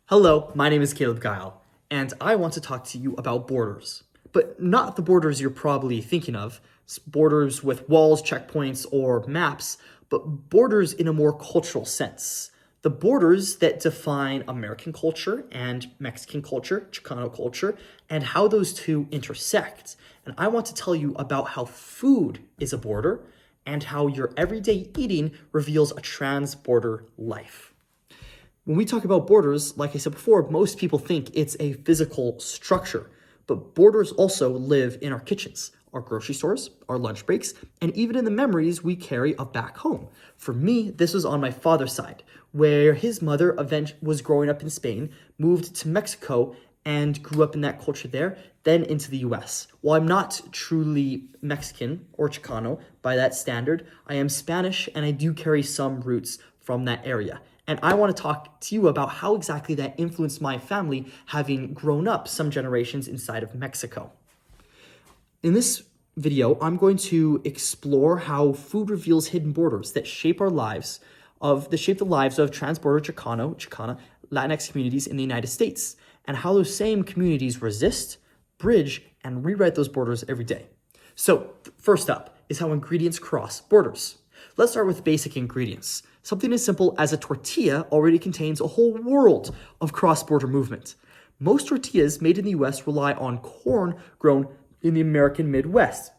Hello, my name is Caleb Guile, and I want to talk to you about borders. But not the borders you're probably thinking of, borders with walls, checkpoints, or maps, but borders in a more cultural sense. The borders that define American culture and Mexican culture, Chicano culture, and how those two intersect. And I want to tell you about how food is a border and how your everyday eating reveals a trans-border life. When we talk about borders, like I said before, most people think it's a physical structure, but borders also live in our kitchens, our grocery stores, our lunch breaks, and even in the memories we carry of back home. For me, this was on my father's side, where his mother was growing up in Spain, moved to Mexico, and grew up in that culture there, then into the US. While I'm not truly Mexican or Chicano by that standard, I am Spanish and I do carry some roots from that area. And I want to talk to you about how exactly that influenced my family, having grown up some generations inside of Mexico. In this video, I'm going to explore how food reveals hidden borders that shape the lives of transborder Chicana, Latinx communities in the United States, and how those same communities resist, bridge, and rewrite those borders every day. So first up is how ingredients cross borders. Let's start with basic ingredients. Something as simple as a tortilla already contains a whole world of cross-border movement. Most tortillas made in the US rely on corn grown in the American Midwest,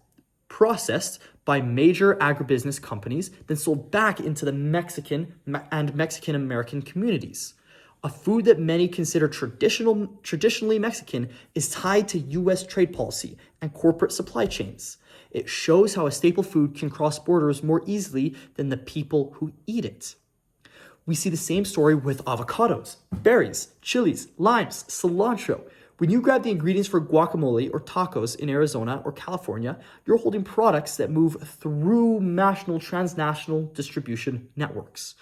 processed by major agribusiness companies, then sold back into the Mexican and Mexican-American communities. A food that many consider traditionally Mexican is tied to US trade policy and corporate supply chains. It shows how a staple food can cross borders more easily than the people who eat it. We see the same story with avocados, berries, chilies, limes, cilantro. When you grab the ingredients for guacamole or tacos in Arizona or California, you're holding products that move through transnational distribution networks.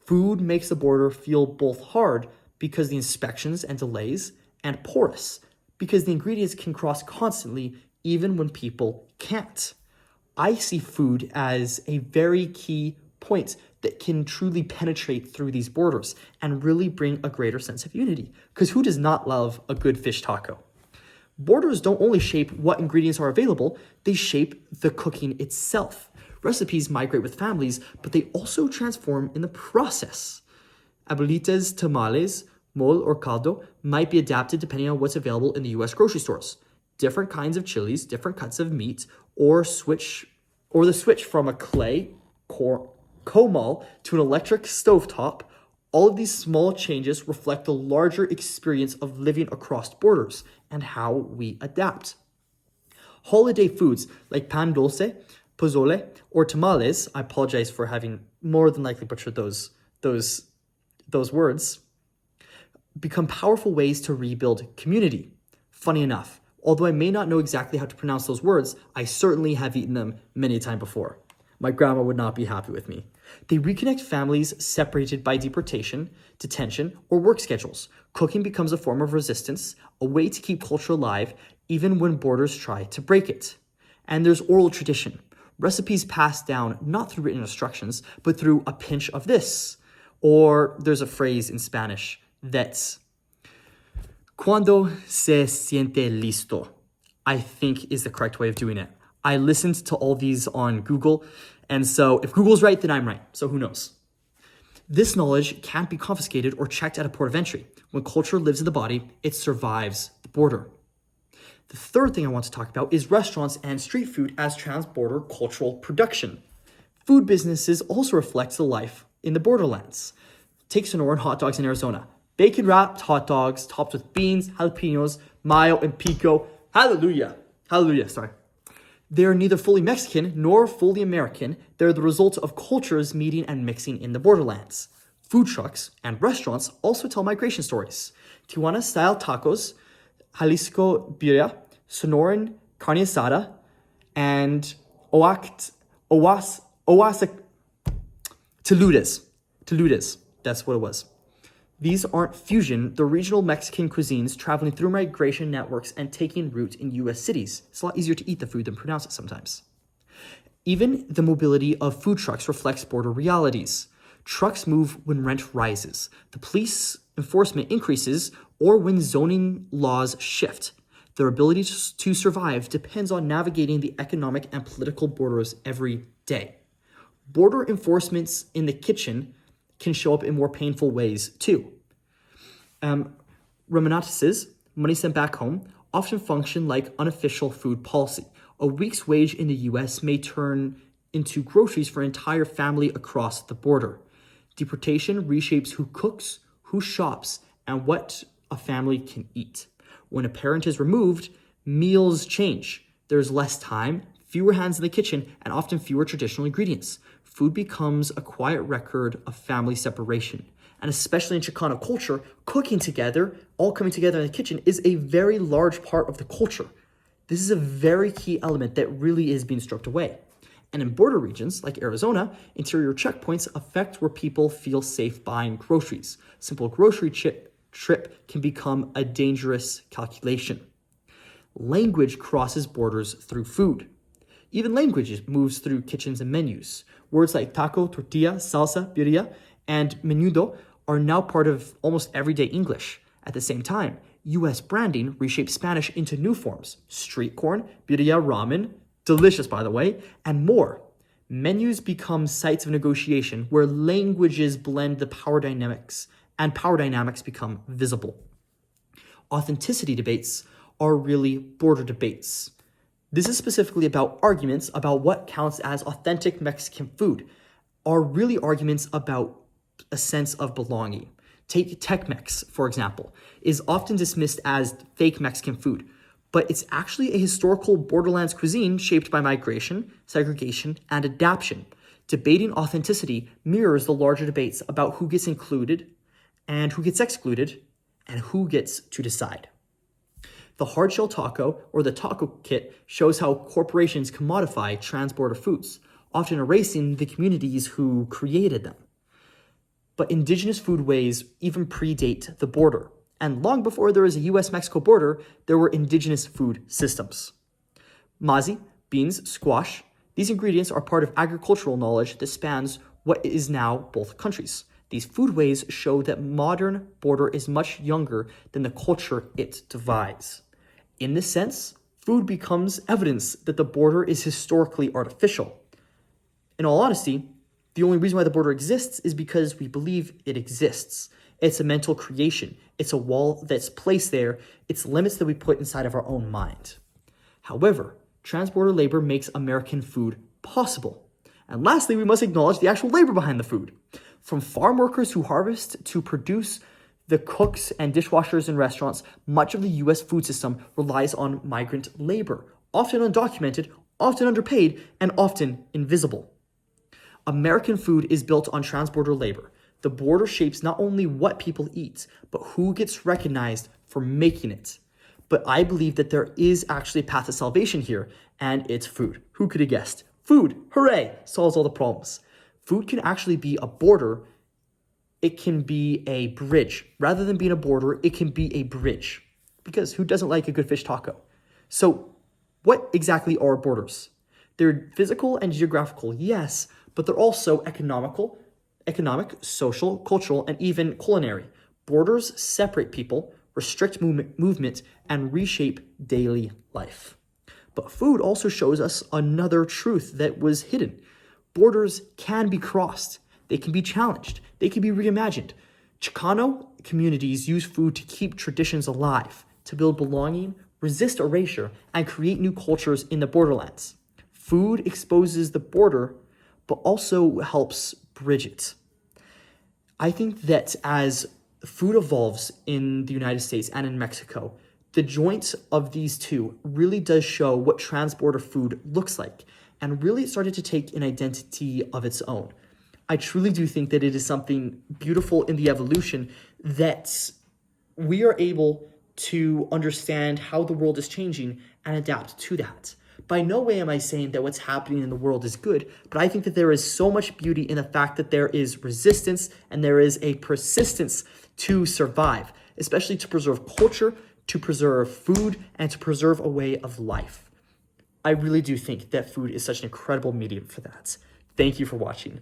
Food makes the border feel both hard because the inspections and delays, and porous because the ingredients can cross constantly even when people can't. I see food as a very key point that can truly penetrate through these borders and really bring a greater sense of unity. Because who does not love a good fish taco? Borders don't only shape what ingredients are available, they shape the cooking itself. Recipes migrate with families, but they also transform in the process. Abuelita's tamales, mole, or caldo might be adapted depending on what's available in the US grocery stores. Different kinds of chilies, different cuts of meat, or the switch from a clay comal to an electric stovetop. All of these small changes reflect the larger experience of living across borders and how we adapt. Holiday foods like pan dulce, pozole, or tamales, I apologize for having more than likely butchered those words, become powerful ways to rebuild community. Funny enough, although I may not know exactly how to pronounce those words, I certainly have eaten them many times before. My grandma would not be happy with me. They reconnect families separated by deportation, detention, or work schedules. Cooking becomes a form of resistance, a way to keep culture alive, even when borders try to break it. And there's oral tradition. Recipes passed down not through written instructions, but through a pinch of this. Or there's a phrase in Spanish that's cuando se siente listo, I think is the correct way of doing it. I listened to all these on Google, and so if Google's right, then I'm right. So who knows? This knowledge can't be confiscated or checked at a port of entry. When culture lives in the body, it survives the border. The third thing I want to talk about is restaurants and street food as transborder cultural production. Food businesses also reflect the life in the borderlands. Take Sonoran hot dogs in Arizona. Bacon-wrapped hot dogs topped with beans, jalapenos, mayo, and pico. Hallelujah, sorry. They're neither fully Mexican nor fully American. They're the result of cultures meeting and mixing in the borderlands. Food trucks and restaurants also tell migration stories. Tijuana-style tacos, Jalisco birria, Sonoran carne asada, and Toludas. That's what it was. These aren't fusion, they're regional Mexican cuisines traveling through migration networks and taking root in US cities. It's a lot easier to eat the food than pronounce it sometimes. Even the mobility of food trucks reflects border realities. Trucks move when rent rises. The police enforcement increases or when zoning laws shift. Their ability to survive depends on navigating the economic and political borders every day. Border enforcements in the kitchen can show up in more painful ways too. Remittances, money sent back home, often function like unofficial food policy. A week's wage in the US may turn into groceries for an entire family across the border. Deportation reshapes who cooks, who shops, and what a family can eat. When a parent is removed, meals change. There's less time, fewer hands in the kitchen, and often fewer traditional ingredients. Food becomes a quiet record of family separation. And especially in Chicano culture, cooking together, all coming together in the kitchen, is a very large part of the culture. This is a very key element that really is being stripped away. And in border regions like Arizona, interior checkpoints affect where people feel safe buying groceries. Simple grocery trip can become a dangerous calculation. Language crosses borders through food. Even language moves through kitchens and menus. Words like taco, tortilla, salsa, birria, and menudo are now part of almost everyday English. At the same time, US branding reshaped Spanish into new forms. Street corn, birria, ramen, delicious by the way, and more. Menus become sites of negotiation where languages blend the power dynamics, and power dynamics become visible. Authenticity debates are really border debates. This is specifically about arguments about what counts as authentic Mexican food, are really arguments about a sense of belonging. Take Tex-Mex, for example, is often dismissed as fake Mexican food, but it's actually a historical borderlands cuisine shaped by migration, segregation, and adaptation. Debating authenticity mirrors the larger debates about who gets included and who gets excluded and who gets to decide. The hard-shell taco, or the taco kit, shows how corporations commodify transborder foods, often erasing the communities who created them. But indigenous foodways even predate the border. And long before there was a US-Mexico border, there were indigenous food systems. Mazi, beans, squash, these ingredients are part of agricultural knowledge that spans what is now both countries. These foodways show that modern border is much younger than the culture it divides. In this sense, food becomes evidence that the border is historically artificial. In all honesty, the only reason why the border exists is because we believe it exists. It's a mental creation. It's a wall that's placed there. It's limits that we put inside of our own mind. However, transborder labor makes American food possible. And lastly, we must acknowledge the actual labor behind the food. From farm workers who harvest to produce, the cooks and dishwashers in restaurants, much of the US food system relies on migrant labor, often undocumented, often underpaid, and often invisible. American food is built on transborder labor. The border shapes not only what people eat, but who gets recognized for making it. But I believe that there is actually a path to salvation here, and it's food. Who could have guessed? Food, hooray, solves all the problems. Food can actually be a border. It can be a bridge. Rather than being a border, it can be a bridge. Because who doesn't like a good fish taco? So what exactly are borders? They're physical and geographical, yes, but they're also economic, social, cultural, and even culinary. Borders separate people, restrict movement, and reshape daily life. But food also shows us another truth that was hidden. Borders can be crossed. They can be challenged. They can be reimagined. Chicano communities use food to keep traditions alive, to build belonging, resist erasure, and create new cultures in the borderlands. Food exposes the border, but also helps bridge it. I think that as food evolves in the United States and in Mexico, the joint of these two really does show what transborder food looks like, and really started to take an identity of its own. I truly do think that it is something beautiful in the evolution that we are able to understand how the world is changing and adapt to that. By no way am I saying that what's happening in the world is good, but I think that there is so much beauty in the fact that there is resistance and there is a persistence to survive, especially to preserve culture, to preserve food, and to preserve a way of life. I really do think that food is such an incredible medium for that. Thank you for watching.